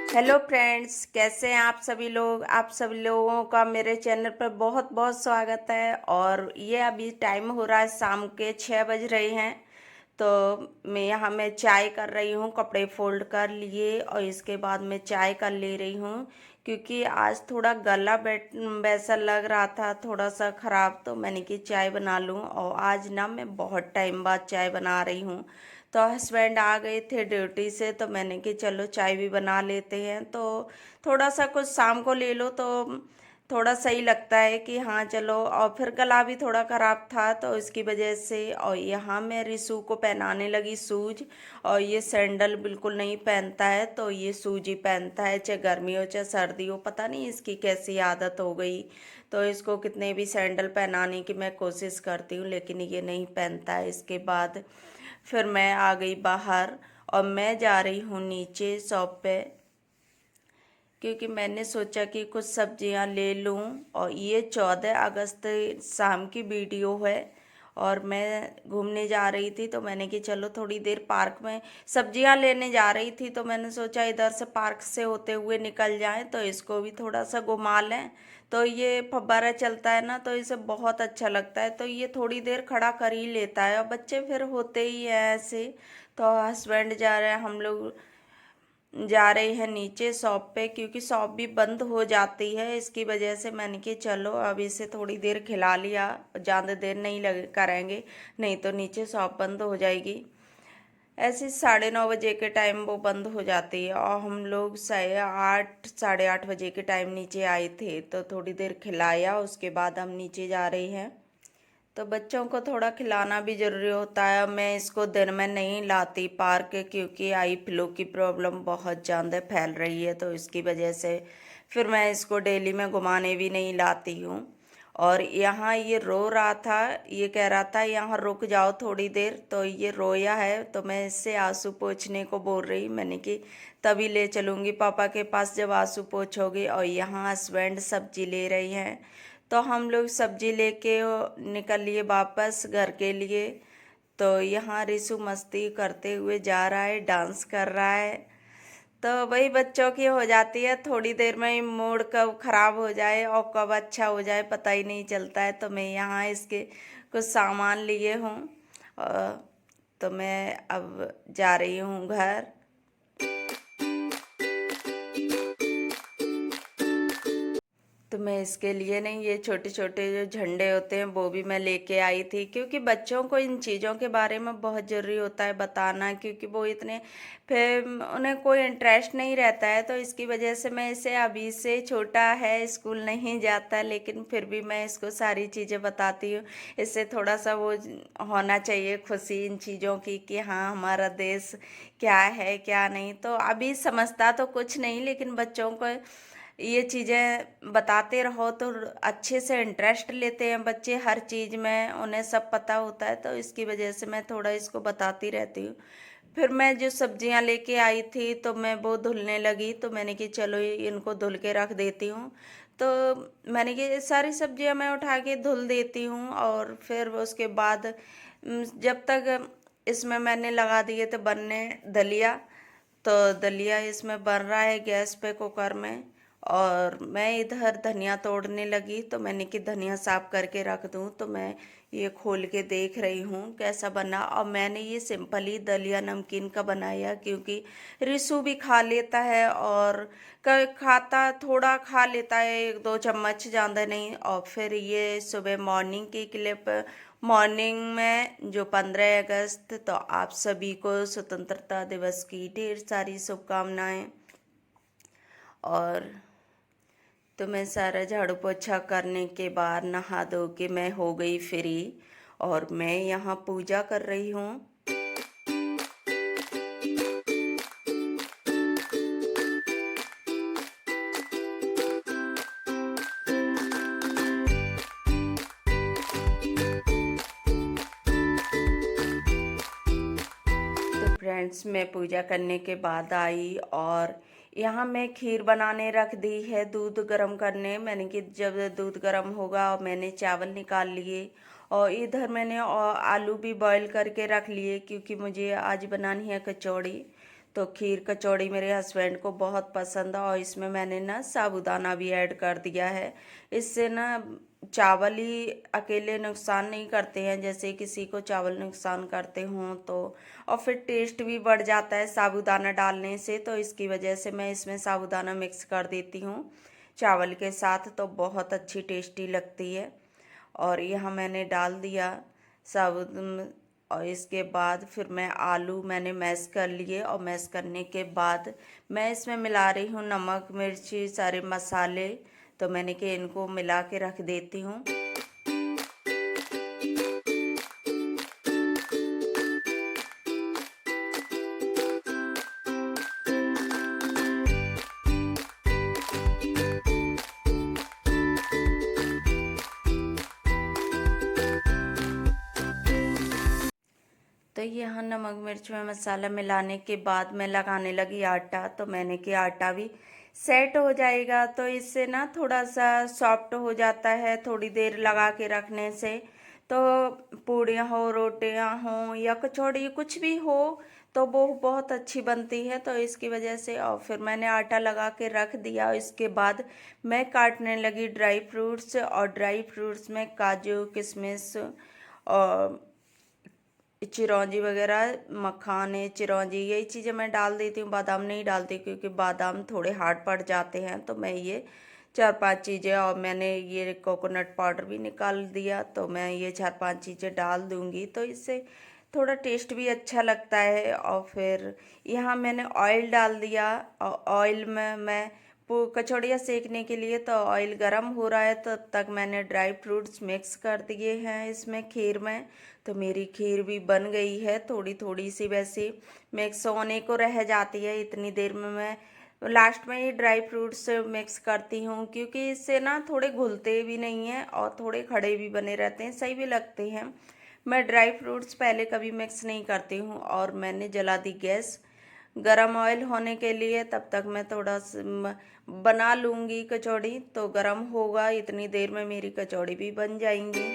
Hello friends, कैसे हैं आप सभी लोग। आप सभी लोगों का मेरे चैनल पर बहुत बहुत स्वागत है। और ये अभी टाइम हो रहा है, शाम के 6 बज रहे हैं। तो मैं यहाँ मैं चाय कर रही हूँ, कपड़े फोल्ड कर लिए और इसके बाद मैं चाय कर ले रही हूँ। क्योंकि आज थोड़ा गला बैठ वैसा लग रहा था, थोड़ा सा ख़राब, तो मैंने कि चाय बना लूँ। और आज ना मैं बहुत टाइम बाद चाय बना रही हूँ। तो हस्बैंड आ गए थे ड्यूटी से, तो मैंने कि चलो चाय भी बना लेते हैं। तो थोड़ा सा कुछ शाम को ले लो तो थोड़ा सही लगता है कि हाँ चलो। और फिर गला भी थोड़ा ख़राब था तो इसकी वजह से। और यहाँ मैं रिशु को पहनाने लगी शूज। और ये सैंडल बिल्कुल नहीं पहनता है, तो ये शूज ही पहनता है, चाहे गर्मी हो चाहे सर्दी हो। पता नहीं इसकी कैसी आदत हो गई। तो इसको कितने भी सैंडल पहनाने की मैं कोशिश करती हूँ, लेकिन ये नहीं पहनता है। इसके बाद फिर मैं आ गई बाहर और मैं जा रही हूँ नीचे शॉप पे, क्योंकि मैंने सोचा कि कुछ सब्जियां ले लूं। और ये 14 अगस्त शाम की वीडियो है। और मैं घूमने जा रही थी, तो मैंने कि चलो थोड़ी देर पार्क में सब्जियां लेने जा रही थी। तो मैंने सोचा इधर से पार्क से होते हुए निकल जाएं तो इसको भी थोड़ा सा घुमा लें। तो ये फव्वारा चलता है ना, तो इसे बहुत अच्छा लगता है, तो ये थोड़ी देर खड़ा कर ही लेता है। और बच्चे फिर होते ही हैं ऐसे। तो हस्बैंड जा रहे हैं, हम लोग जा रहे हैं नीचे शॉप पे, क्योंकि शॉप भी बंद हो जाती है। इसकी वजह से मैंने कि चलो अब इसे थोड़ी देर खिला लिया, ज़्यादा देर नहीं लगे करेंगे, नहीं तो नीचे शॉप बंद हो जाएगी। ऐसे 9:30 बजे के टाइम वो बंद हो जाती है। और हम लोग 8 8:30 बजे के टाइम नीचे आए थे, तो थोड़ी देर खिलाया, उसके बाद हम नीचे जा रहे हैं। तो बच्चों को थोड़ा खिलाना भी ज़रूरी होता है। मैं इसको दिन में नहीं लाती पार्क, क्योंकि आई फ्लू की प्रॉब्लम बहुत ज़्यादा फैल रही है, तो इसकी वजह से फिर मैं इसको डेली में घुमाने भी नहीं लाती हूँ। और यहाँ ये रो रहा था, ये कह रहा था यहाँ रुक जाओ थोड़ी देर, तो ये रोया है। तो मैं इससे आंसू पोंछने को बोल रही, मैंने कि तभी ले चलूँगी पापा के पास जब आंसू पोंछोगी। और यहाँ हस्बैंड सब्जी ले रही हैं, तो हम लोग सब्जी लेके निकल लिए वापस घर के लिए। तो यहाँ रिशु मस्ती करते हुए जा रहा है, डांस कर रहा है। तो वही बच्चों की हो जाती है, थोड़ी देर में ही मूड कब खराब हो जाए और कब अच्छा हो जाए पता ही नहीं चलता है। तो मैं यहाँ इसके कुछ सामान लिए हूँ। तो मैं अब जा रही हूँ घर। तो मैं इसके लिए नहीं, ये छोटे छोटे जो झंडे होते हैं वो भी मैं लेके आई थी, क्योंकि बच्चों को इन चीज़ों के बारे में बहुत ज़रूरी होता है बताना, क्योंकि वो इतने फिर उन्हें कोई इंटरेस्ट नहीं रहता है। तो इसकी वजह से मैं इसे, अभी से छोटा है, स्कूल नहीं जाता, लेकिन फिर भी मैं इसको सारी चीज़ें बताती हूँ। इससे थोड़ा सा वो होना चाहिए खुशी इन चीज़ों की, कि हाँ हमारा देश क्या है क्या नहीं। तो अभी समझता तो कुछ नहीं, लेकिन बच्चों को ये चीज़ें बताते रहो तो अच्छे से इंटरेस्ट लेते हैं बच्चे हर चीज़ में, उन्हें सब पता होता है। तो इसकी वजह से मैं थोड़ा इसको बताती रहती हूँ। फिर मैं जो सब्जियां लेके आई थी तो मैं वो धुलने लगी, तो मैंने कि चलो इनको धुल के रख देती हूँ। तो मैंने कि सारी सब्जियां मैं उठा के धुल देती हूँ। और फिर उसके बाद जब तक इसमें मैंने लगा दिए थे बनने दलिया। तो दलिया इसमें बन रहा है गैस पे कुकर में। और मैं इधर धनिया तोड़ने लगी, तो मैंने कि धनिया साफ करके रख दूं। तो मैं ये खोल के देख रही हूँ कैसा बना। और मैंने ये सिंपल ही दलिया नमकीन का बनाया, क्योंकि रिशु भी खा लेता है और खाता थोड़ा खा लेता है, 1 2 चम्मच, ज़्यादा नहीं। और फिर ये सुबह मॉर्निंग की क्लिप, मॉर्निंग में जो 15 अगस्त, तो आप सभी को स्वतंत्रता दिवस की ढेर सारी शुभकामनाएं। और तो मैं सारा झाड़ू पोछा करने के बाद नहा धो के मैं हो गई फ्री, और मैं यहाँ पूजा कर रही हूँ। तो फ्रेंड्स, मैं पूजा करने के बाद आई और यहाँ मैं खीर बनाने रख दी है, दूध गर्म करने। मैंने कि जब दूध गर्म होगा, और मैंने चावल निकाल लिए। और इधर मैंने आलू भी बॉईल करके रख लिए, क्योंकि मुझे आज बनानी है कचौड़ी। तो खीर कचौड़ी मेरे हस्बैंड को बहुत पसंद है, और इसमें मैंने ना साबूदाना भी ऐड कर दिया है। इससे ना चावल ही अकेले नुकसान नहीं करते हैं, जैसे किसी को चावल नुकसान करते हों तो, और फिर टेस्ट भी बढ़ जाता है साबूदाना डालने से। तो इसकी वजह से मैं इसमें साबूदाना मिक्स कर देती हूँ चावल के साथ, तो बहुत अच्छी टेस्टी लगती है। और यहाँ मैंने डाल दिया साबुत, और इसके बाद फिर मैं आलू मैंने मैश कर लिए, और मैश करने के बाद मैं इसमें मिला रही हूँ नमक मिर्ची सारे मसाले। तो मैंने कि इनको मिला के रख देती हूँ। तो यहाँ नमक मिर्च में मसाला मिलाने के बाद मैं लगाने लगी आटा। तो मैंने कि आटा भी सेट हो जाएगा, तो इससे ना थोड़ा सा सॉफ्ट हो जाता है थोड़ी देर लगा के रखने से। तो पूड़ियाँ हो रोटियाँ हो या कचौड़ी कुछ भी हो तो वो बहुत अच्छी बनती है। तो इसकी वजह से और फिर मैंने आटा लगा के रख दिया। इसके बाद मैं काटने लगी ड्राई फ्रूट्स, और ड्राई फ्रूट्स में काजू किशमिश और चिरौंजी वगैरह मखाने चिरौंजी यही चीज़ें मैं डाल देती हूँ। बादाम नहीं डालती क्योंकि बादाम थोड़े हार्ड पड़ जाते हैं। तो मैं ये 4-5 चीज़ें, और मैंने ये कोकोनट पाउडर भी निकाल दिया, तो मैं ये 4-5 चीज़ें डाल दूँगी, तो इससे थोड़ा टेस्ट भी अच्छा लगता है। और फिर यहाँ मैंने ऑयल डाल दिया, और ऑयल में मैं कचौड़ियाँ सेकने के लिए तो ऑयल गरम हो रहा है, तब तक मैंने ड्राई फ्रूट्स मिक्स कर दिए हैं इसमें खीर में। तो मेरी खीर भी बन गई है, थोड़ी थोड़ी सी वैसे मिक्स होने को रह जाती है। इतनी देर में मैं लास्ट में ही ड्राई फ्रूट्स मिक्स करती हूँ, क्योंकि इससे ना थोड़े घुलते भी नहीं हैं और थोड़े खड़े भी बने रहते हैं, सही भी लगते हैं। मैं ड्राई फ्रूट्स पहले कभी मिक्स नहीं करती हूँ। और मैंने जला दी गैस गरम ऑयल होने के लिए। तब तक मैं थोड़ा बना लूँगी कचौड़ी, तो गरम होगा इतनी देर में मेरी कचौड़ी भी बन जाएंगी।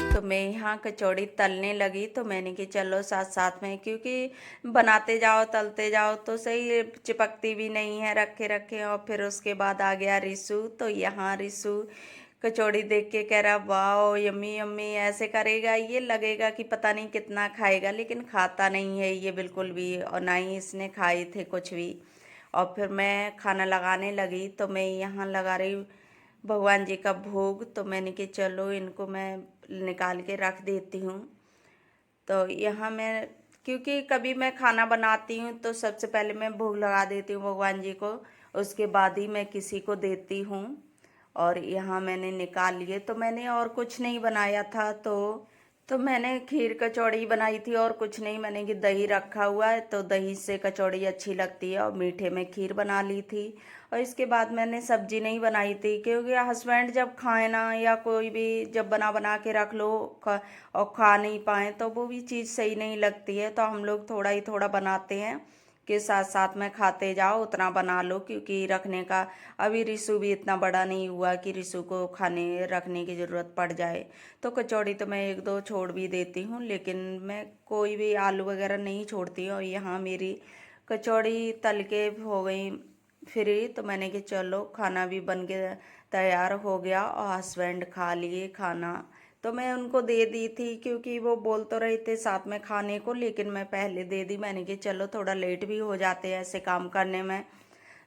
तो मैं यहाँ कचौड़ी तलने लगी, तो मैंने कि चलो साथ साथ में, क्योंकि बनाते जाओ तलते जाओ तो सही चिपकती भी नहीं है रखे रखे। और फिर उसके बाद आ गया रिशु। तो यहाँ रिशु कचौड़ी देख के कह रहा वाओ यम्मी यम्मी, ऐसे करेगा ये लगेगा कि पता नहीं कितना खाएगा, लेकिन खाता नहीं है ये बिल्कुल भी, और ना ही इसने खाए थे कुछ भी। और फिर मैं खाना लगाने लगी, तो मैं यहाँ लगा रही भगवान जी का भोग। तो मैंने कि चलो इनको मैं निकाल के रख देती हूँ। तो यहाँ मैं, क्योंकि कभी मैं खाना बनाती हूँ तो सबसे पहले मैं भोग लगा देती हूँ भगवान जी को, उसके बाद ही मैं किसी को देती हूँ। और यहाँ मैंने निकाल लिए, तो मैंने और कुछ नहीं बनाया था। तो मैंने खीर कचौड़ी बनाई थी और कुछ नहीं। मैंने कि दही रखा हुआ है तो दही से कचौड़ी अच्छी लगती है, और मीठे में खीर बना ली थी। और इसके बाद मैंने सब्जी नहीं बनाई थी, क्योंकि हस्बैंड जब खाए ना, या कोई भी जब बना बना के रख लो और खा नहीं पाए तो वो भी चीज़ सही नहीं लगती है। तो हम लोग थोड़ा ही थोड़ा बनाते हैं कि साथ साथ में खाते जाओ, उतना बना लो, क्योंकि रखने का अभी रिशु भी इतना बड़ा नहीं हुआ कि रिशु को खाने रखने की ज़रूरत पड़ जाए। तो कचौड़ी तो मैं 1-2 छोड़ भी देती हूँ, लेकिन मैं कोई भी आलू वगैरह नहीं छोड़ती हूँ। और यहाँ मेरी कचौड़ी तल के हो गई फ्री। तो मैंने कि चलो खाना भी बन के तैयार हो गया, और हस्बैंड खा लिए खाना। तो मैं उनको दे दी थी, क्योंकि वो बोल तो रहे थे साथ में खाने को, लेकिन मैं पहले दे दी। मैंने कि चलो थोड़ा लेट भी हो जाते हैं ऐसे काम करने में,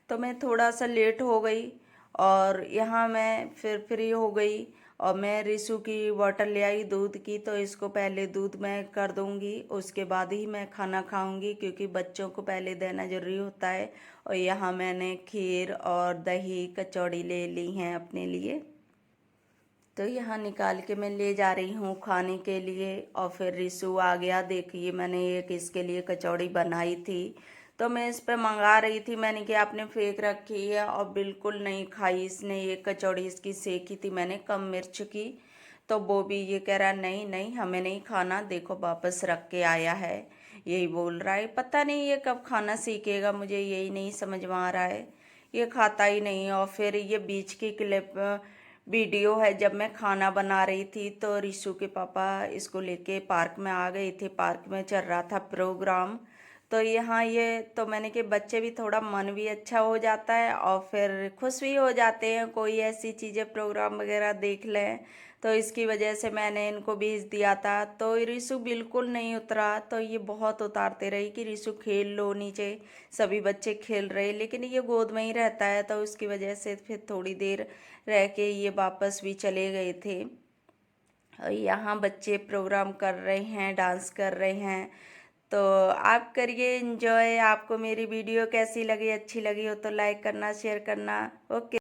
तो मैं थोड़ा सा लेट हो गई। और यहाँ मैं फिर फ्री हो गई, और मैं रिशु की बॉटल ले आई दूध की। तो इसको पहले दूध मैं कर दूँगी, उसके बाद ही मैं खाना खाऊंगी, क्योंकि बच्चों को पहले देना ज़रूरी होता है। और यहाँ मैंने खीर और दही कचौड़ी ले ली हैं अपने लिए। तो यहाँ निकाल के मैं ले जा रही हूँ खाने के लिए। और फिर रिशु आ गया, देखिए मैंने एक इसके लिए कचौड़ी बनाई थी। तो मैं इस पे मंगा रही थी, मैंने कि आपने फेंक रखी है, और बिल्कुल नहीं खाई इसने। एक कचौड़ी इसकी सेकी थी मैंने कम मिर्च की, तो वो भी ये कह रहा नहीं नहीं हमें नहीं खाना, देखो वापस रख के आया है। यही बोल रहा है। पता नहीं ये कब खाना सीखेगा, मुझे यही नहीं समझ में आ रहा है। ये खाता ही नहीं। और फिर ये बीच की क्लिप वीडियो है, जब मैं खाना बना रही थी तो रिशु के पापा इसको लेके पार्क में आ गए थे। पार्क में चल रहा था प्रोग्राम। तो यहाँ ये तो मैंने कि बच्चे भी थोड़ा मन भी अच्छा हो जाता है और फिर खुश भी हो जाते हैं, कोई ऐसी चीज़ें प्रोग्राम वगैरह देख लें। तो इसकी वजह से मैंने इनको भेज दिया था। तो रिशु बिल्कुल नहीं उतरा। तो ये बहुत उतारते रही कि रिशु खेल लो नीचे, सभी बच्चे खेल रहे, लेकिन ये गोद में ही रहता है। तो उसकी वजह से फिर थोड़ी देर रह के ये वापस भी चले गए थे। और यहाँ बच्चे प्रोग्राम कर रहे हैं, डांस कर रहे हैं। तो आप करिए एंजॉय। आपको मेरी वीडियो कैसी लगी, अच्छी लगी हो तो लाइक करना, शेयर करना। ओके।